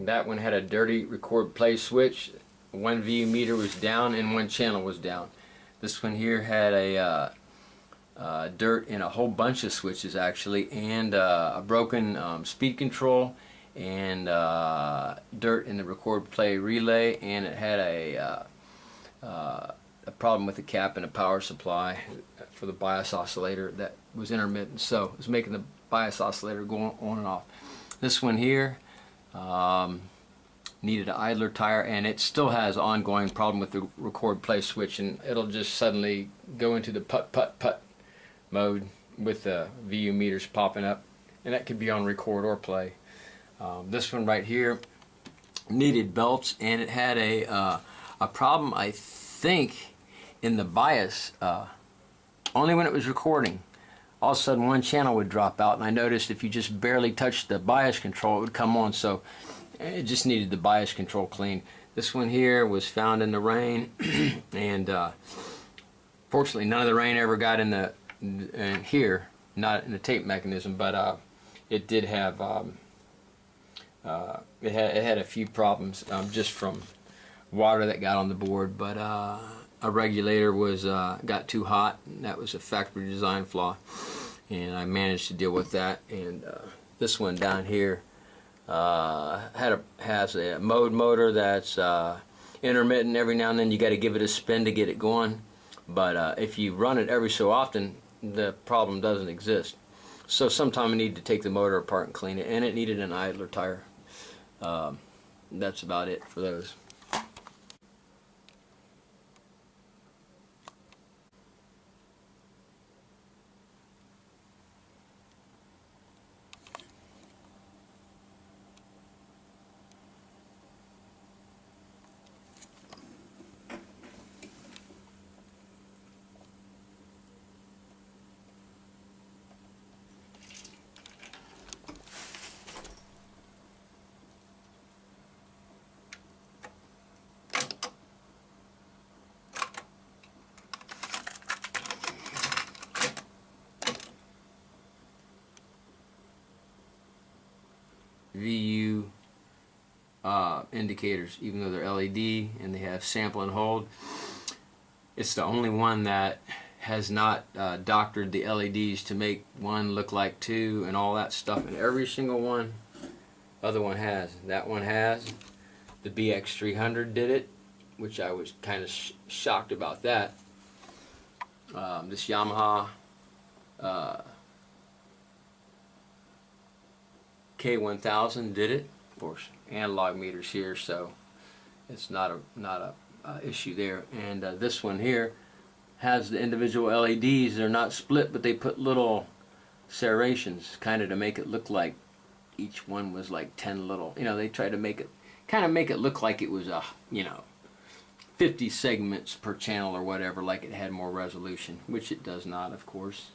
That one had a dirty record play switch. One VU meter was down and one channel was down. This one here had a dirt in a whole bunch of switches actually, and a broken speed control, and dirt in the record play relay, and it had a problem with the cap and a power supply for the bias oscillator that was intermittent, so it was making the bias oscillator go on and off. This one here needed an idler tire, and it still has ongoing problem with the record play switch, and it'll just suddenly go into the putt-putt-putt mode with the VU meters popping up, and that could be on record or play. This one right here needed belts, and it had a problem, I think, in the bias only when it was recording. All of a sudden one channel would drop out, and I noticed if you just barely touched the bias control it would come on, so it just needed the bias control clean. This one here was found in the rain and fortunately none of the rain ever got in the here, not in the tape mechanism, but it did have it had a few problems just from water that got on the board, but a regulator was got too hot, and that was a factory design flaw, and I managed to deal with that. And this one down here has a mode motor that's intermittent. Every now and then you got to give it a spin to get it going, but if you run it every so often the problem doesn't exist. So sometime I need to take the motor apart and clean it, and it needed an idler tire. That's about it for those. VU indicators, even though they're LED and they have sample and hold. It's the only one that has not doctored the LEDs to make one look like two and all that stuff, and every single one other one has. That one has. The BX300 did it, which I was kind of shocked about that. This Yamaha K1000 did it. Of course, analog meters here, so it's not a issue there. And this one here has the individual LEDs. They're not split, but they put little serrations, kind of to make it look like each one was like 10 little. You know, they try to make it kind of make it look like it was a 50 segments per channel or whatever, like it had more resolution, which it does not, of course.